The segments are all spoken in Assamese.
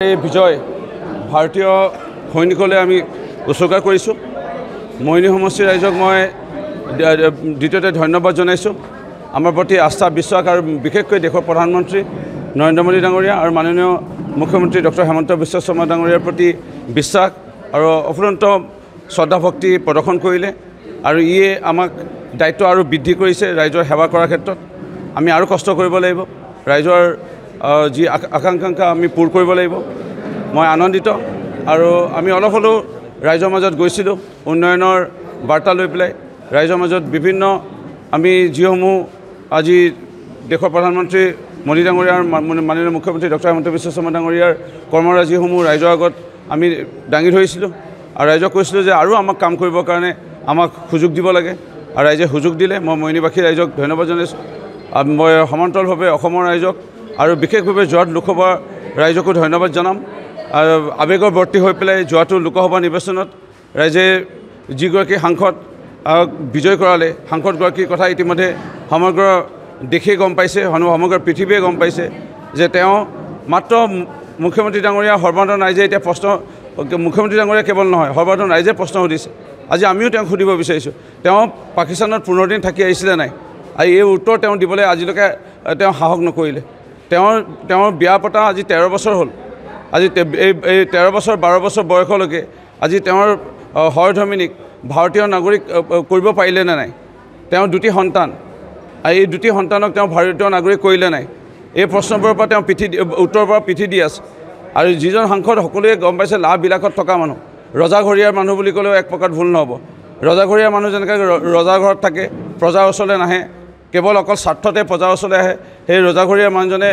এই বিজয় ভাৰতীয় সৈনিকলৈ আমি উৎসৰ্গা কৰিছোঁ। মইনী সমষ্টিৰ ৰাইজক মই দ্বিতীয়তে ধন্যবাদ জনাইছোঁ। আমাৰ প্ৰতি আস্থা বিশ্বাস আৰু বিশেষকৈ দেশৰ প্ৰধানমন্ত্ৰী নৰেন্দ্ৰ মোদী ডাঙৰীয়া আৰু মাননীয় মুখ্যমন্ত্ৰী ডক্টৰ হেমন্ত বিশ্ব শৰ্মা ডাঙৰীয়াৰ প্ৰতি বিশ্বাস আৰু অফুৰন্ত শ্ৰদ্ধা ভক্তি প্ৰদৰ্শন কৰিলে আৰু ইয়ে আমাক দায়িত্ব আৰু বৃদ্ধি কৰিছে। ৰাইজৰ সেৱা কৰাৰ ক্ষেত্ৰত আমি আৰু কষ্ট কৰিব লাগিব, ৰাইজৰ যি আকাংক্ষা আমি পূৰ কৰিব লাগিব। মই আনন্দিত আৰু আমি অলপ হ'লেও ৰাইজৰ মাজত গৈছিলোঁ উন্নয়নৰ বাৰ্তা লৈ পেলাই। ৰাইজৰ মাজত বিভিন্ন আমি যিসমূহ আজি দেশৰ প্ৰধানমন্ত্ৰী মোদী ডাঙৰীয়া আৰু মাননীয় মুখ্যমন্ত্ৰী ডক্টৰ হেমন্ত বিশ্ব শৰ্মা ডাঙৰীয়াৰ কৰ্মৰাজিসমূহ ৰাইজৰ আগত আমি দাঙি ধৰিছিলোঁ আৰু ৰাইজক কৈছিলোঁ যে আৰু আমাক কাম কৰিবৰ কাৰণে আমাক সুযোগ দিব লাগে আৰু ৰাইজে সুযোগ দিলে। মই মইনীবাসী ৰাইজক ধন্যবাদ জনাইছোঁ। মই সমান্তৰালভাৱে অসমৰ ৰাইজক আৰু বিশেষভাৱে যোৱাত লোকসভা ৰাইজকো ধন্যবাদ জনাম। আৱেগৰ বৰ্তি হৈ পেলাই যোৱাটো লোকসভা নিৰ্বাচনত ৰাইজে যিগৰাকী সাংসদ বিজয় কৰালে, সাংসদগৰাকীৰ কথা ইতিমধ্যে সমগ্ৰ দেশেই গম পাইছে, সমগ্ৰ পৃথিৱীয়ে গম পাইছে যে তেওঁ মাত্ৰ মুখ্যমন্ত্ৰী ডাঙৰীয়া সৰ্বানন্দ ৰাইজে এতিয়া প্ৰশ্ন, মুখ্যমন্ত্ৰী ডাঙৰীয়া কেৱল নহয় সৰ্বানন্দ ৰাইজে প্ৰশ্ন সুধিছে। আজি আমিও তেওঁক সুধিব বিচাৰিছোঁ, তেওঁ পাকিস্তানত 15 দিন থাকি আহিছিলে নাই? আৰু এই উত্তৰ তেওঁ দিবলৈ আজিলৈকে তেওঁ সাহস নকৰিলে। তেওঁৰ বিয়া পতা আজি 13 বছৰ হ'ল। আজি এই 13 বছৰ 12 বছৰ বয়সলৈকে আজি তেওঁৰ সহধৰ্মিনীক ভাৰতীয় নাগৰিক কৰিব পাৰিলে নে নাই? তেওঁৰ দুটি সন্তান, আৰু এই দুটি সন্তানক তেওঁ ভাৰতীয় নাগৰিক কৰিলে নাই? এই প্ৰশ্নবোৰৰ পৰা তেওঁ উত্তৰৰ পৰা পিঠি দি আছে। আৰু যিজন সাংসদ সকলোৱে গম পাইছে লাভবিলাকত থকা মানুহ, ৰজাঘৰীয়াৰ মানুহ বুলি ক'লেও এক প্ৰকাৰ ভুল নহ'ব। ৰজাঘৰীয়াৰ মানুহ যেনেকৈ ৰজাৰ ঘৰত থাকে, প্ৰজাৰ ওচৰলৈ নাহে, কেৱল অকল স্বাৰ্থতে প্ৰজাৰ ওচৰলৈ আহে। সেই ৰজাঘৰীয়া মানুহজনে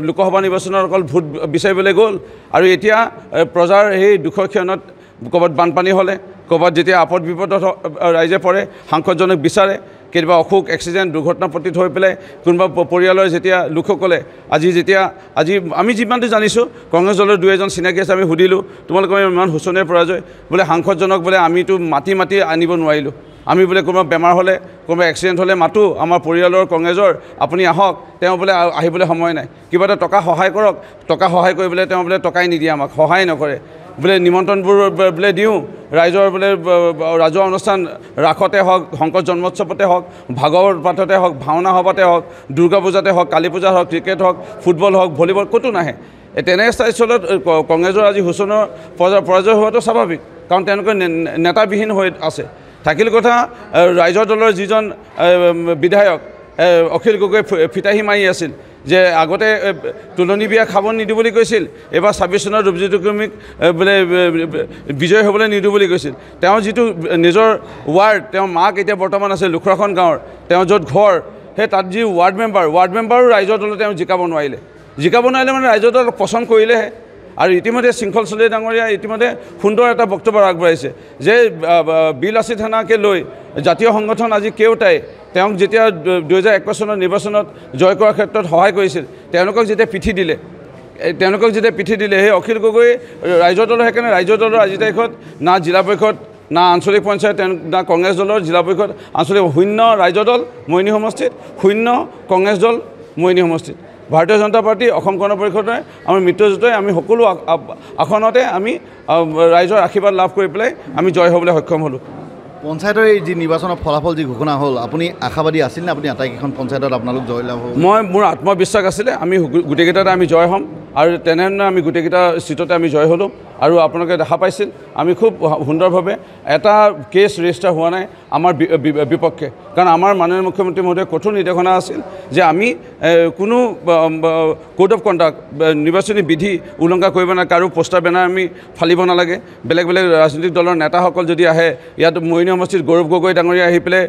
লোকসভা নিৰ্বাচনত অকল ভোট বিচাৰিবলৈ গ'ল আৰু এতিয়া প্ৰজাৰ সেই দুখৰ ক্ষণত ক'ৰবাত বানপানী হ'লে, ক'ৰবাত যেতিয়া আপদ বিপদত ৰাইজে পৰে সাংসদজনক বিচাৰে। কেতিয়াবা অসুখ এক্সিডেণ্ট দুৰ্ঘটনাপতিত হৈ পেলাই কোনোবা পৰিয়ালৰ যেতিয়া লোকসকলে আজি আমি যিমানটো জানিছোঁ কংগ্ৰেছ দলৰ 2-এজন চিনাকি আছে, আমি সুধিলোঁ তোমালোকৰ ইমান শোচনীয় পৰাজয়, বোলে সাংসদজনক বোলে আমিতো মাতি আনিব নোৱাৰিলোঁ। আমি বোলে কোনোবা বেমাৰ হ'লে, কোনোবা এক্সিডেণ্ট হ'লে মাতোঁ আমাৰ পৰিয়ালৰ কংগ্ৰেছৰ, আপুনি আহক, তেওঁ বোলে আহিবলৈ সময় নাই। কিবা এটা টকা সহায় কৰক, টকা সহায় কৰিবলৈ তেওঁ বোলে টকাই নিদিয়ে, আমাক সহায় নকৰে। বোলে নিমন্ত্ৰণবোৰ বোলে দিওঁ, ৰাইজৰ বোলে ৰাজহুৱা অনুষ্ঠান ৰাসতে হওক, শংকৰ জন্মোৎসৱতে হওক, ভাগৱত পাঠতে হওক, ভাওনা সভাতে হওক, দুৰ্গা পূজাতে হওক, কালী পূজা হওক, ক্ৰিকেট হওক, ফুটবল হওক, ভলীবল ক'তো নাহে। তেনে স্থলত কংগ্ৰেছৰ আজি শোচনীয় পৰাজয় হোৱাটো স্বাভাৱিক, কাৰণ তেওঁলোকে নেতাবিহীন হৈ আছে। থাকিল কথা ৰাইজৰ দলৰ যিজন বিধায়ক অখিল গগৈ ফিতাহী মাৰি আছিল যে আগতে তুলনি বিয়া খাব নিদিওঁ বুলি কৈছিল, এইবাৰ 26 চনৰ ৰূপজ্যোতিৰ্গমীক বোলে বিজয় হ'বলৈ নিদিওঁ বুলি কৈছিল। তেওঁ যিটো নিজৰ ৱাৰ্ড, তেওঁৰ মাক এতিয়া বৰ্তমান আছে লুখৰাখন গাঁৱৰ, তেওঁ য'ত ঘৰ, সেই তাত যি ৱাৰ্ড মেম্বাৰো ৰাইজৰ দলত তেওঁ জিকাব নোৱাৰিলে মানে ৰাইজৰ দল পচন্দ কৰিলেহে। আৰু ইতিমধ্যে শৃংখল চলিহা ডাঙৰীয়া ইতিমধ্যে সুন্দৰ এটা বক্তব্য আগবঢ়াইছে যে বিল আছি থানাকে লৈ জাতীয় সংগঠন আজি কেওটাই তেওঁক যেতিয়া 2021 চনৰ নিৰ্বাচনত জয় কৰাৰ ক্ষেত্ৰত সহায় কৰিছিল, তেওঁলোকক যেতিয়া পিঠি দিলে সেই অখিল গগৈ ৰাইজৰ দলৰ, সেইকাৰণে ৰাইজৰ দলৰ আজি তাৰিখত না জিলা পৰিষদ, না আঞ্চলিক পঞ্চায়ত, না কংগ্ৰেছ দলৰ জিলা পৰিষদ, আঞ্চলিক শূন্য ৰাইজৰ দল মইনী সমষ্টিত, শূন্য কংগ্ৰেছ দল মইনী সমষ্টিত। ভাৰতীয় জনতা পাৰ্টি অসম গণ পৰিষদে আমি মিত্ৰজোঁটে আমি সকলো আসনতে আমি ৰাইজৰ আশীৰ্বাদ লাভ কৰি পেলাই আমি জয় হ'বলৈ সক্ষম হ'লোঁ। পঞ্চায়তৰ এই যি নিৰ্বাচনৰ ফলাফল যি ঘোষণা হ'ল, আপুনি আশাবাদী আছিল নে আপুনি আটাইকেইখন পঞ্চায়তত আপোনালোক জয় লাভ হ'ব? মোৰ আত্মবিশ্বাস আছিলে আমি গোটেইকেইটাতে আমি জয় হ'ম আৰু তেনেধৰণে আমি গোটেইকেইটা চিটতে আমি জয় হ'লোঁ। আৰু আপোনালোকে দেখা পাইছিল আমি খুব সুন্দৰভাৱে এটা কেছ ৰেজিষ্টাৰ হোৱা নাই আমাৰ বিপক্ষে, কাৰণ আমাৰ মাননীয় মুখ্যমন্ত্ৰী মহোদয়ে কঠোৰ নিৰ্দেশনা আছিল যে আমি কোনো কোড অফ কণ্ডাক্ট নিৰ্বাচনী বিধি উলংঘা কৰিব নালাগে, কাৰো পোষ্টাৰ বেনাৰ আমি ফালিব নালাগে। বেলেগ ৰাজনৈতিক দলৰ নেতাসকল যদি আহে, ইয়াত মইনী সমষ্টিত গৌৰৱ গগৈ ডাঙৰীয়া আহি পেলাই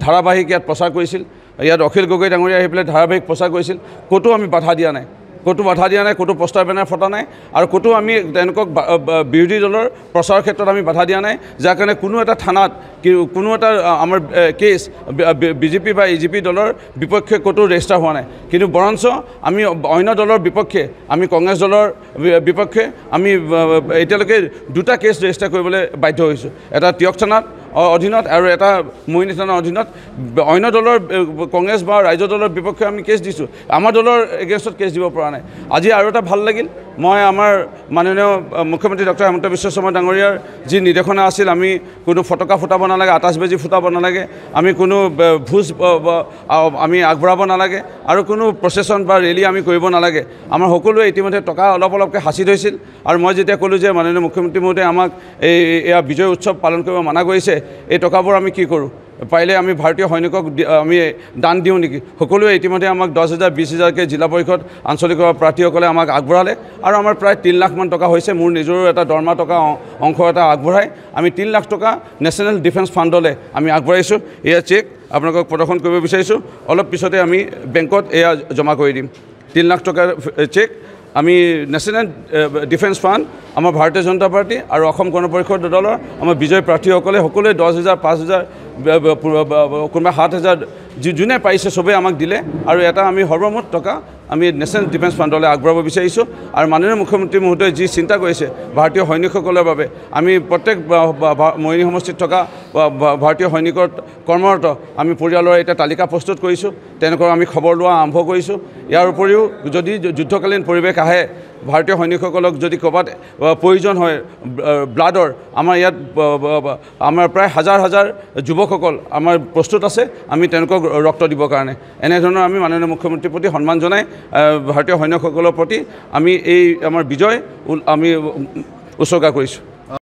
ধাৰাবাহিক ইয়াত প্ৰচাৰ কৰিছিল, ইয়াত অখিল গগৈ ডাঙৰীয়া আহি পেলাই ধাৰাবাহিক প্ৰচাৰ কৰিছিল, ক'তো আমি বাধা দিয়া নাই, ক'তো পোষ্টাৰ বেনাৰ ফটা নাই আৰু ক'তো আমি তেওঁলোকক বিৰোধী দলৰ প্ৰচাৰৰ ক্ষেত্ৰত আমি বাধা দিয়া নাই, যাৰ কাৰণে কোনো এটা থানাত কোনো এটা আমাৰ কেছ বিজেপি বা এজিপি দলৰ বিপক্ষে ক'তো ৰেজিষ্টাৰ হোৱা নাই। কিন্তু বৰঞ্চ আমি অন্য দলৰ বিপক্ষে, আমি কংগ্ৰেছ দলৰ বিপক্ষে আমি এতিয়ালৈকে 2টা কেছ ৰেজিষ্টাৰ কৰিবলৈ বাধ্য হৈছোঁ, এটা তিয়ক থানাত অধীনত আৰু এটা মইনী থানাৰ অধীনত অন্য দলৰ কংগ্ৰেছ বা ৰাইজৰ দলৰ বিপক্ষে আমি কেছ দিছোঁ আমাৰ দলৰ এগেইনষ্টত কেছ দিব পৰা নাই আজি আৰু এটা ভাল লাগিল মই আমাৰ মাননীয় মুখ্যমন্ত্ৰী ডক্টৰ হিমন্ত বিশ্ব শৰ্মা ডাঙৰীয়াৰ যি নিৰ্দেশনা আছিল আমি কোনো ফটকা ফুটাব নালাগে আতাচবাজি ফুটাব নালাগে আমি কোনো ভোজ আমি আগবঢ়াব নালাগে আৰু কোনো প্ৰচেছন বা ৰেলী আমি কৰিব নালাগে আমাৰ সকলোৱে ইতিমধ্যে টকা অলপ অলপকৈ সাঁচি থৈছিল আৰু মই যেতিয়া ক'লোঁ যে মাননীয় মুখ্যমন্ত্ৰী মহোদয়ে আমাক এয়া বিজয় উৎসৱ পালন কৰিব মানা কৰিছে এই টকাবোৰ আমি কি কৰোঁ পাৰিলে আমি ভাৰতীয় সৈনিকক আমি দান দিওঁ নেকি সকলোৱে ইতিমধ্যে আমাক 10,000 20,000কৈ জিলা পৰিষদ আঞ্চলিক প্ৰাৰ্থীসকলে আমাক আগবঢ়ালে আৰু আমাৰ প্ৰায় 3 লাখমান টকা হৈছে মোৰ নিজৰো এটা দৰমহা টকা অংশ এটা আগবঢ়াই আমি 3 লাখ টকা নেশ্যনেল ডিফেন্স ফাণ্ডলৈ আমি আগবঢ়াইছোঁ এয়া চেক আপোনালোকক প্ৰদৰ্শন কৰিব বিচাৰিছোঁ অলপ পিছতে আমি বেংকত এয়া জমা কৰি দিম 3 লাখ টকাৰ চেক আমি নেশ্যনেল ডিফেন্স ফাণ্ড আমাৰ ভাৰতীয় জনতা পাৰ্টি আৰু অসম গণ পৰিষদ দলৰ আমাৰ বিজয় প্ৰাৰ্থীসকলে সকলোৱে 10,000 5,000 কোনোবা 7,000 যোনে পাৰিছে চবেই আমাক দিলে আৰু এটা আমি সৰ্বমুঠ টকা আমি নেশ্যনেল ডিফেন্স ফাণ্ডলৈ আগবঢ়াব বিচাৰিছোঁ আৰু মাননীয় মুখ্যমন্ত্ৰী মহোদয়ে যি চিন্তা কৰিছে ভাৰতীয় সৈনিকসকলৰ বাবে আমি প্ৰত্যেক মৰিনী সমষ্টিত থকা ভাৰতীয় সৈনিকৰ কৰ্মৰত আমি পৰিয়ালৰ এটা তালিকা প্ৰস্তুত কৰিছোঁ তেনেকৈ আমি খবৰ লোৱা আৰম্ভ কৰিছোঁ ইয়াৰ উপৰিও যদি যুদ্ধকালীন পৰিৱেশ আহে ভাৰতীয় সৈনিকসকলক যদি ক'ৰবাত প্ৰয়োজন হয় ব্লাডৰ আমাৰ ইয়াত আমাৰ প্ৰায় হাজাৰ হাজাৰ যুৱকসকল আমাৰ প্ৰস্তুত আছে আমি তেওঁলোকক ৰক্ত দিবৰ কাৰণে এনেধৰণৰ আমি মাননীয় মুখ্যমন্ত্ৰীৰ প্ৰতি সন্মান জনাই ভাৰতীয় সৈনিকসকলৰ প্ৰতি আমি এই আমাৰ বিজয় আমি উৎসৰ্গা কৰিছোঁ